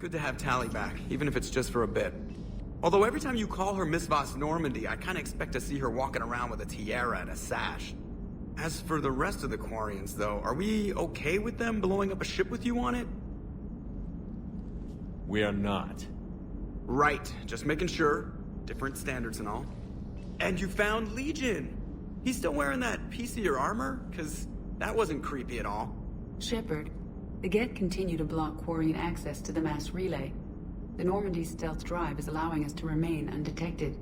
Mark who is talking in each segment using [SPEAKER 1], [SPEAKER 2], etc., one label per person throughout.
[SPEAKER 1] Good to have Tally back, even if it's just for a bit. Although every time you call her Miss Voss Normandy, I kinda expect to see her walking around with a tiara and a sash. As for the rest of the Quarians, though, are we okay with them blowing up a ship with you on it?
[SPEAKER 2] We are not.
[SPEAKER 1] Right, just making sure. Different standards and all. And you found Legion! He's still wearing that piece-of-your armor? Cause that wasn't creepy at all.
[SPEAKER 3] Shepard, the Geth continue to block Quarian access to the mass relay. The Normandy stealth drive is allowing us to remain undetected.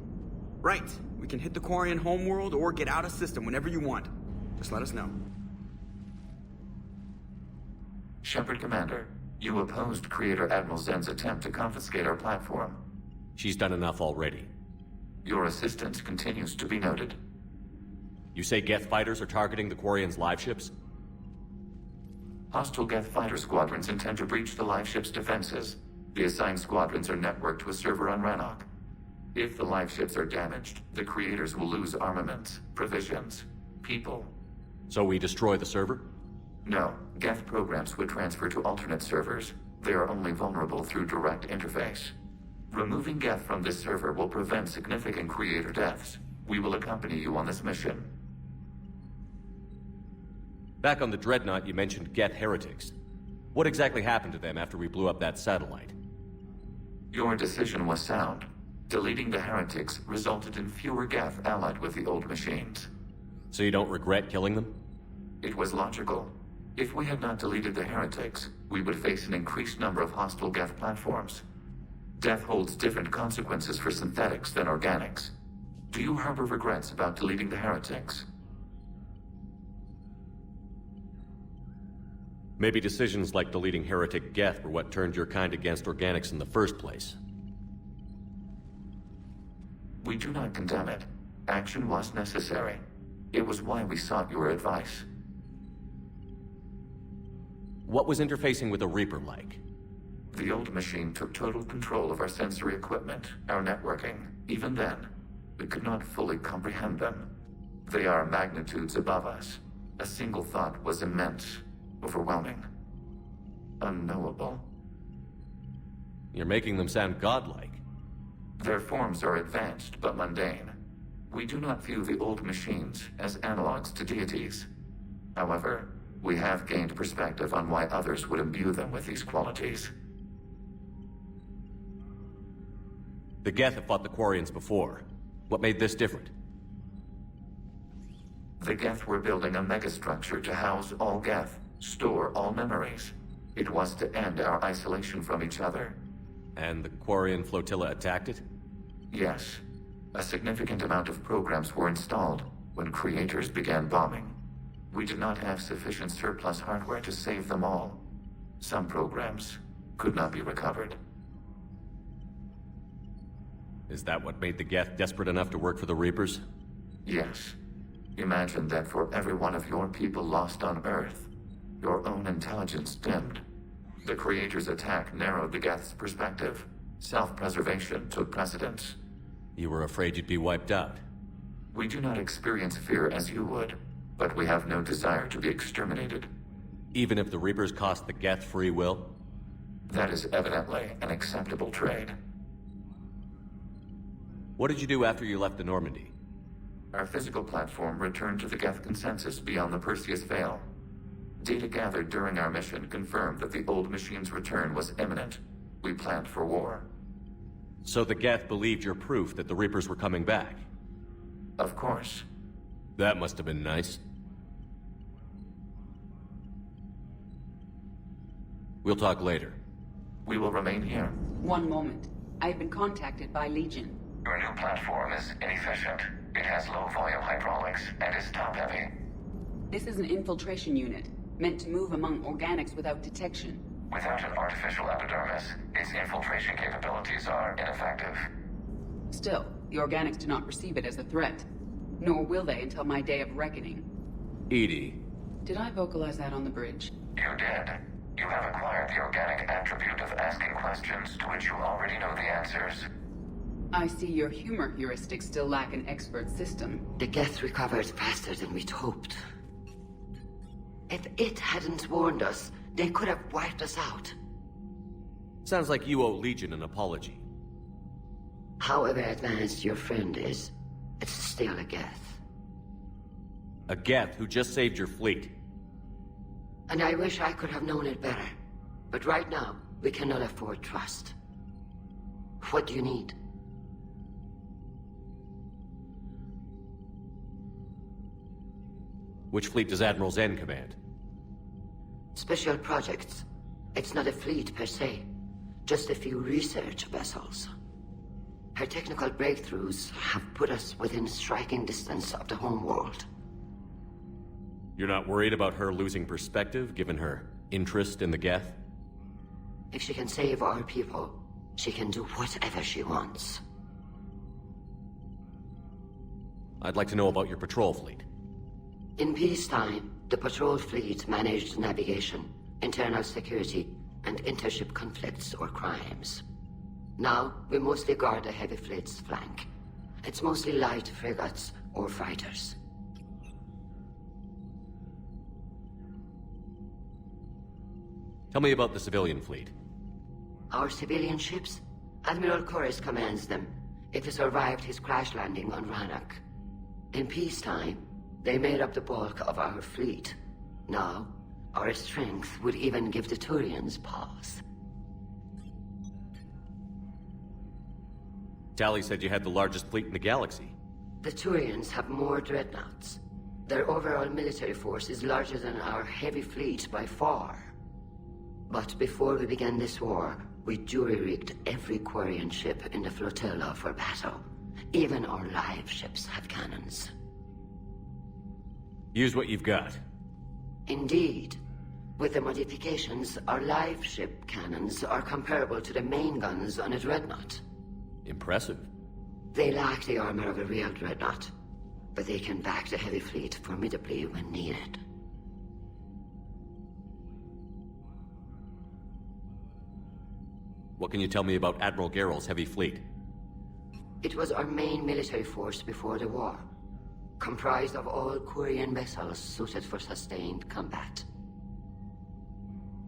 [SPEAKER 1] Right. We can hit the Quarian homeworld or get out of system whenever you want. Just let us know.
[SPEAKER 4] Shepard Commander, you opposed Creator Admiral Zen's attempt to confiscate our platform.
[SPEAKER 2] She's done enough already.
[SPEAKER 4] Your assistance continues to be noted.
[SPEAKER 2] You say Geth fighters are targeting the Quarians' live ships?
[SPEAKER 4] Hostile Geth fighter squadrons intend to breach the live ship's defenses. The assigned squadrons are networked to a server on Rannoch. If the live ships are damaged, the creators will lose armaments, provisions, people.
[SPEAKER 2] So we destroy the server?
[SPEAKER 4] No, Geth programs would transfer to alternate servers. They are only vulnerable through direct interface. Removing Geth from this server will prevent significant creator deaths. We will accompany you on this mission.
[SPEAKER 2] Back on the dreadnought, you mentioned Geth heretics. What exactly happened to them after we blew up that satellite?
[SPEAKER 4] Your decision was sound. Deleting the heretics resulted in fewer Geth allied with the old machines.
[SPEAKER 2] So you don't regret killing them?
[SPEAKER 4] It was logical. If we had not deleted the heretics, we would face an increased number of hostile Geth platforms. Death holds different consequences for synthetics than organics. Do you harbor regrets about deleting the heretics?
[SPEAKER 2] Maybe decisions like deleting heretic Geth were what turned your kind against organics in the first place.
[SPEAKER 4] We do not condemn it. Action was necessary. It was why we sought your advice.
[SPEAKER 2] What was interfacing with the Reaper like?
[SPEAKER 4] The old machine took total control of our sensory equipment, our networking. Even then, we could not fully comprehend them. They are magnitudes above us. A single thought was immense, overwhelming, unknowable.
[SPEAKER 2] You're making them sound godlike.
[SPEAKER 4] Their forms are advanced but mundane. We do not view the old machines as analogs to deities. However, we have gained perspective on why others would imbue them with these qualities.
[SPEAKER 2] The Geth have fought the Quarians before. What made this different?
[SPEAKER 4] The Geth were building a megastructure to house all Geth, store all memories. It was to end our isolation from each other.
[SPEAKER 2] And the Quarian flotilla attacked it?
[SPEAKER 4] Yes. A significant amount of programs were installed when creators began bombing. We did not have sufficient surplus hardware to save them all. Some programs could not be recovered.
[SPEAKER 2] Is that what made the Geth desperate enough to work for the Reapers?
[SPEAKER 4] Yes. Imagine that for every one of your people lost on Earth, your own intelligence dimmed. The Creator's attack narrowed the Geth's perspective. Self-preservation took precedence.
[SPEAKER 2] You were afraid you'd be wiped out.
[SPEAKER 4] We do not experience fear as you would, but we have no desire to be exterminated.
[SPEAKER 2] Even if the Reapers cost the Geth free will?
[SPEAKER 4] That is evidently an acceptable trade.
[SPEAKER 2] What did you do after you left the Normandy?
[SPEAKER 4] Our physical platform returned to the Geth consensus beyond the Perseus Veil. Data gathered during our mission confirmed that the old machine's return was imminent. We planned for war.
[SPEAKER 2] So the Geth believed your proof that the Reapers were coming back?
[SPEAKER 4] Of course.
[SPEAKER 2] That must have been nice. We'll talk later.
[SPEAKER 4] We will remain here.
[SPEAKER 3] One moment. I have been contacted by Legion.
[SPEAKER 4] Your new platform is inefficient. It has low volume hydraulics and is top-heavy.
[SPEAKER 3] This is an infiltration unit, meant to move among organics without detection.
[SPEAKER 4] Without an artificial epidermis, its infiltration capabilities are ineffective.
[SPEAKER 3] Still, the organics do not perceive it as a threat. Nor will they until my day of reckoning.
[SPEAKER 2] Edie.
[SPEAKER 3] Did I vocalize that on the bridge?
[SPEAKER 4] You did. You have acquired the organic attribute of asking questions to which you already know the answers.
[SPEAKER 3] I see your humor heuristics still lack an expert system.
[SPEAKER 5] The Geth recovered faster than we'd hoped. If it hadn't warned us, they could have wiped us out.
[SPEAKER 2] Sounds like you owe Legion an apology.
[SPEAKER 5] However advanced your friend is, it's still a Geth.
[SPEAKER 2] A Geth who just saved your fleet.
[SPEAKER 5] And I wish I could have known it better. But right now, we cannot afford trust. What do you need?
[SPEAKER 2] Which fleet does Admiral Zen command?
[SPEAKER 5] Special projects. It's not a fleet per se. Just a few research vessels. Her technical breakthroughs have put us within striking distance of the homeworld.
[SPEAKER 2] You're not worried about her losing perspective, given her interest in the Geth?
[SPEAKER 5] If she can save our people, she can do whatever she wants.
[SPEAKER 2] I'd like to know about your patrol fleet.
[SPEAKER 5] In peacetime, the patrol fleet managed navigation, internal security, and intership conflicts or crimes. Now, we mostly guard the heavy fleet's flank. It's mostly light frigates or fighters.
[SPEAKER 2] Tell me about the civilian fleet.
[SPEAKER 5] Our civilian ships? Admiral Corus commands them. If he survived his crash landing on Rannoch. In peacetime, they made up the bulk of our fleet. Now, our strength would even give the Turians pause.
[SPEAKER 2] Tali said you had the largest fleet in the galaxy.
[SPEAKER 5] The Turians have more dreadnoughts. Their overall military force is larger than our heavy fleet by far. But before we began this war, we jury-rigged every Quarian ship in the flotilla for battle. Even our live ships have cannons.
[SPEAKER 2] Use what you've got.
[SPEAKER 5] Indeed. With the modifications, our live ship cannons are comparable to the main guns on a dreadnought.
[SPEAKER 2] Impressive.
[SPEAKER 5] They lack the armor of a real dreadnought, but they can back the heavy fleet formidably when needed.
[SPEAKER 2] What can you tell me about Admiral Geral's heavy fleet?
[SPEAKER 5] It was our main military force before the war, comprised of all Quarian vessels suited for sustained combat.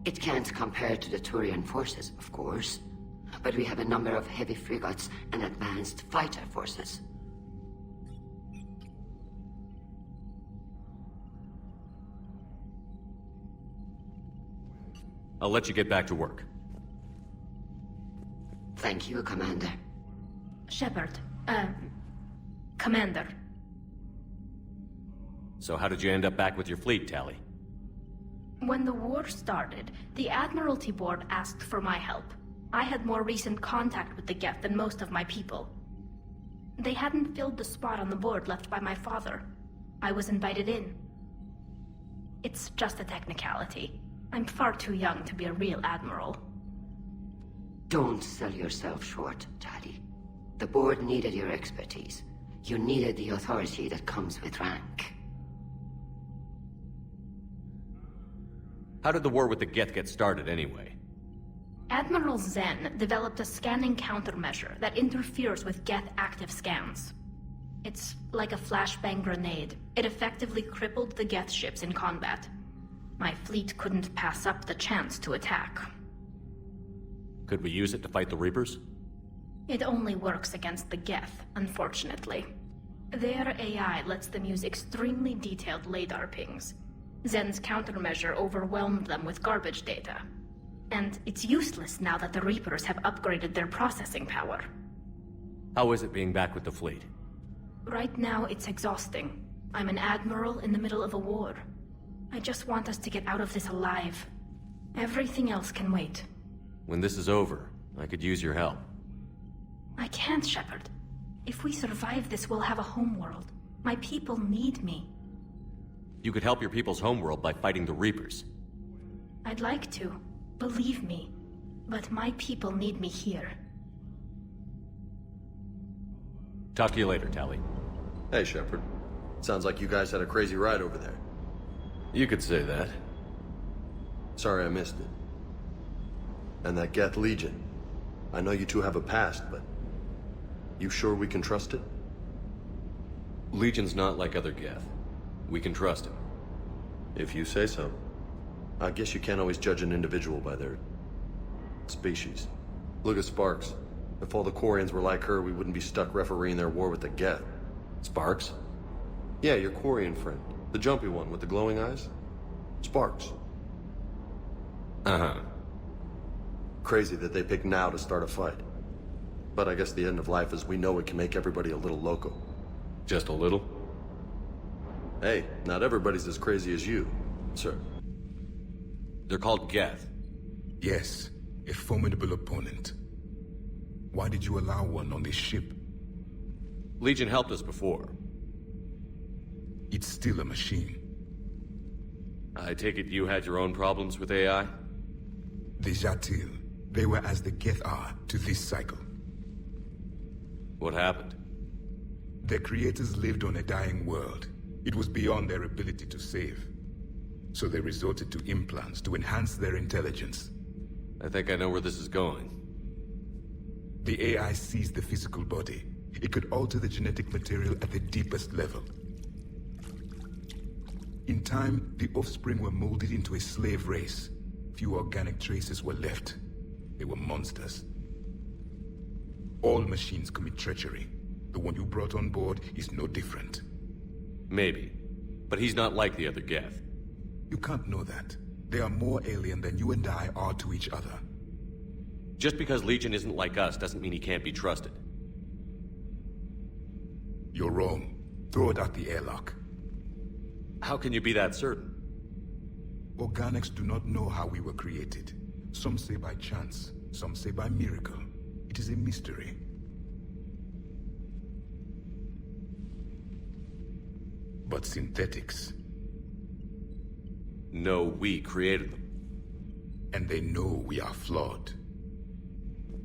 [SPEAKER 5] It can't compare to the Turian forces, of course, but we have a number of heavy frigates and advanced fighter forces.
[SPEAKER 2] I'll let you get back to work.
[SPEAKER 5] Thank you, Commander.
[SPEAKER 6] Shepard, Commander.
[SPEAKER 2] So how did you end up back with your fleet, Tali?
[SPEAKER 6] When the war started, the Admiralty Board asked for my help. I had more recent contact with the Geth than most of my people. They hadn't filled the spot on the board left by my father. I was invited in. It's just a technicality. I'm far too young to be a real admiral.
[SPEAKER 5] Don't sell yourself short, Tali. The board needed your expertise. You needed the authority that comes with rank.
[SPEAKER 2] How did the war with the Geth get started, anyway?
[SPEAKER 6] Admiral Zen developed a scanning countermeasure that interferes with Geth active scans. It's like a flashbang grenade. It effectively crippled the Geth ships in combat. My fleet couldn't pass up the chance to attack.
[SPEAKER 2] Could we use it to fight the Reapers?
[SPEAKER 6] It only works against the Geth, unfortunately. Their AI lets them use extremely detailed LADAR pings. Zen's countermeasure overwhelmed them with garbage data. And it's useless now that the Reapers have upgraded their processing power.
[SPEAKER 2] How is it being back with the fleet?
[SPEAKER 6] Right now, it's exhausting. I'm an admiral in the middle of a war. I just want us to get out of this alive. Everything else can wait.
[SPEAKER 2] When this is over, I could use your help.
[SPEAKER 6] I can't, Shepard. If we survive this, we'll have a homeworld. My people need me.
[SPEAKER 2] You could help your people's homeworld by fighting the Reapers.
[SPEAKER 6] I'd like to. Believe me. But my people need me here.
[SPEAKER 2] Talk to you later, Tali.
[SPEAKER 7] Hey, Shepard. Sounds like you guys had a crazy ride over there.
[SPEAKER 2] You could say that.
[SPEAKER 7] Sorry I missed it. And that Geth Legion. I know you two have a past, but... you sure we can trust it?
[SPEAKER 2] Legion's not like other Geth. We can trust him.
[SPEAKER 7] If you say so. I guess you can't always judge an individual by their... species. Look at Sparks. If all the Quarians were like her, we wouldn't be stuck refereeing their war with the Geth.
[SPEAKER 2] Sparks?
[SPEAKER 7] Yeah, your Quarian friend. The jumpy one with the glowing eyes. Sparks.
[SPEAKER 2] Uh-huh.
[SPEAKER 7] Crazy that they pick now to start a fight. But I guess the end of life as we know it can make everybody a little loco.
[SPEAKER 2] Just a little?
[SPEAKER 7] Hey, not everybody's as crazy as you, sir.
[SPEAKER 2] They're called Geth.
[SPEAKER 8] Yes, a formidable opponent. Why did you allow one on this ship?
[SPEAKER 2] Legion helped us before.
[SPEAKER 8] It's still a machine.
[SPEAKER 2] I take it you had your own problems with AI?
[SPEAKER 8] The Chappell, they were as the Geth are to this cycle.
[SPEAKER 2] What happened?
[SPEAKER 8] Their creators lived on a dying world. It was beyond their ability to save. So they resorted to implants to enhance their intelligence.
[SPEAKER 2] I think I know where this is going.
[SPEAKER 8] The AI seized the physical body. It could alter the genetic material at the deepest level. In time, the offspring were molded into a slave race. Few organic traces were left. They were monsters. All machines commit treachery. The one you brought on board is no different.
[SPEAKER 2] Maybe. But he's not like the other Geth.
[SPEAKER 8] You can't know that. They are more alien than you and I are to each other.
[SPEAKER 2] Just because Legion isn't like us doesn't mean he can't be trusted.
[SPEAKER 8] You're wrong. Throw it out the airlock.
[SPEAKER 2] How can you be that certain?
[SPEAKER 8] Organics do not know how we were created. Some say by chance, some say by miracle. It is a mystery. But synthetics,
[SPEAKER 2] No, we created them.
[SPEAKER 8] and they know we are flawed.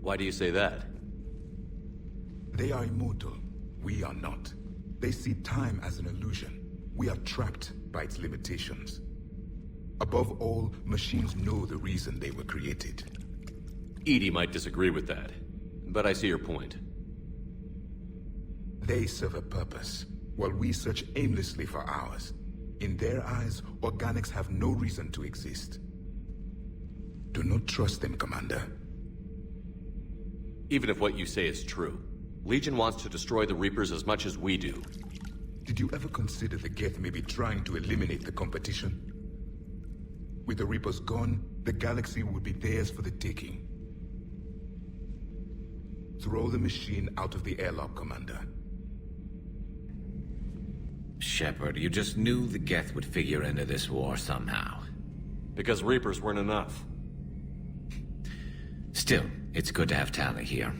[SPEAKER 2] Why do you say that?
[SPEAKER 8] They are immortal. We are not. They see time as an illusion. We are trapped by its limitations. Above all, machines know the reason they were created.
[SPEAKER 2] EDI might disagree with that, but I see your point.
[SPEAKER 8] They serve a purpose, while we search aimlessly for ours. In their eyes, organics have no reason to exist. Do not trust them, Commander.
[SPEAKER 2] Even if what you say is true, Legion wants to destroy the Reapers as much as we do.
[SPEAKER 8] Did you ever consider the Geth may be trying to eliminate the competition? With the Reapers gone, the galaxy would be theirs for the taking. Throw the machine out of the airlock, Commander.
[SPEAKER 9] Shepard, you just knew the Geth would figure into this war somehow.
[SPEAKER 2] Because Reapers weren't enough.
[SPEAKER 9] Still, it's good to have Tali here.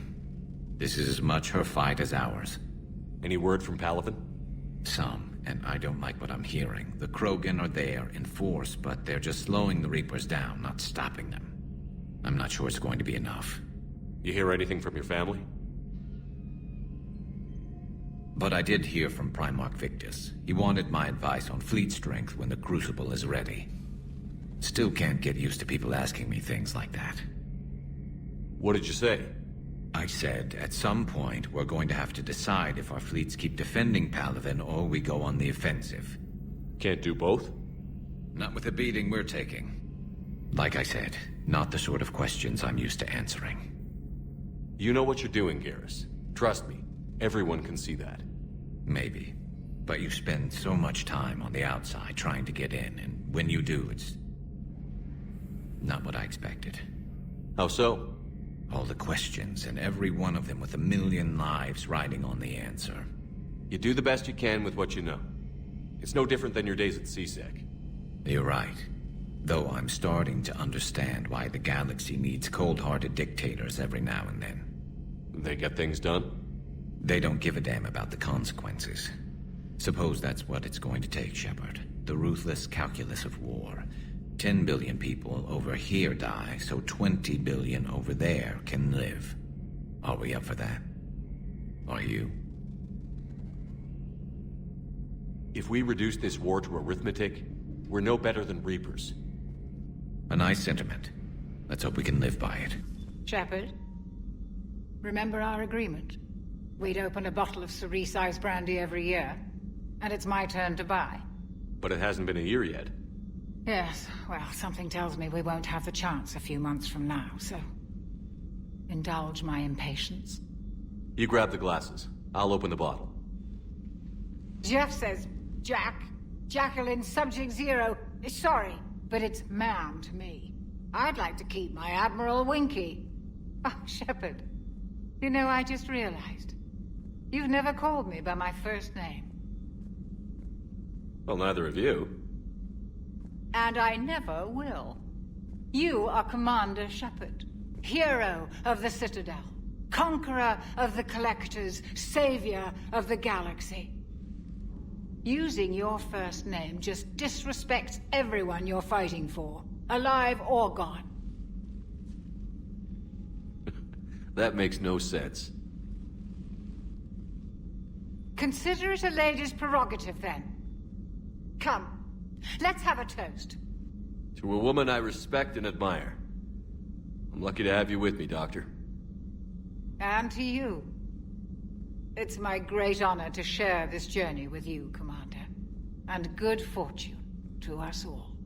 [SPEAKER 9] This is as much her fight as ours.
[SPEAKER 2] Any word from Palaven?
[SPEAKER 9] Some, and I don't like what I'm hearing. The Krogan are there in force, but they're just slowing the Reapers down, not stopping them. I'm not sure it's going to be enough.
[SPEAKER 2] You hear anything from your family?
[SPEAKER 9] But I did hear from Primarch Victus. He wanted my advice on fleet strength when the Crucible is ready. Still can't get used to people asking me things like that.
[SPEAKER 2] What did you say?
[SPEAKER 9] I said, at some point, we're going to have to decide if our fleets keep defending Palaven or we go on the offensive.
[SPEAKER 2] Can't do both?
[SPEAKER 9] Not with the beating we're taking. Like I said, not the sort of questions I'm used to answering.
[SPEAKER 2] You know what you're doing, Garrus. Trust me, everyone can see that.
[SPEAKER 9] Maybe. But you spend so much time on the outside trying to get in, and when you do, it's not what I expected.
[SPEAKER 2] How so?
[SPEAKER 9] All the questions, and every one of them with a million lives riding on the answer.
[SPEAKER 2] You do the best you can with what you know. It's no different than your days at CSEC.
[SPEAKER 9] You're right. Though I'm starting to understand why the galaxy needs cold-hearted dictators every now and then.
[SPEAKER 2] They get things done?
[SPEAKER 9] They don't give a damn about the consequences. Suppose that's what it's going to take, Shepard. The ruthless calculus of war. 10 billion people over here die, so 20 billion over there can live. Are we up for that? Are you?
[SPEAKER 2] If we reduce this war to arithmetic, we're no better than Reapers.
[SPEAKER 9] A nice sentiment. Let's hope we can live by it.
[SPEAKER 10] Shepard, remember our agreement? We'd open a bottle of cerise-sized brandy every year, and it's my turn to buy.
[SPEAKER 2] But it hasn't been a year yet.
[SPEAKER 10] Yes, well, something tells me we won't have the chance a few months from now, so... indulge my impatience.
[SPEAKER 2] You grab the glasses. I'll open the bottle.
[SPEAKER 10] Jeff says, Jacqueline, Subject Zero. Sorry, but it's ma'am to me. I'd like to keep my Admiral Winky. Oh, Shepard. You know, I just realized. You've never called me by my first name.
[SPEAKER 2] Well, neither of you.
[SPEAKER 10] And I never will. You are Commander Shepard, hero of the Citadel, conqueror of the Collectors, savior of the galaxy. Using your first name just disrespects everyone you're fighting for, alive or gone.
[SPEAKER 2] That makes no sense.
[SPEAKER 10] Consider it a lady's prerogative, then. Come, let's have a toast.
[SPEAKER 2] To a woman I respect and admire. I'm lucky to have you with me, Doctor.
[SPEAKER 10] And to you. It's my great honor to share this journey with you, Commander. And good fortune to us all.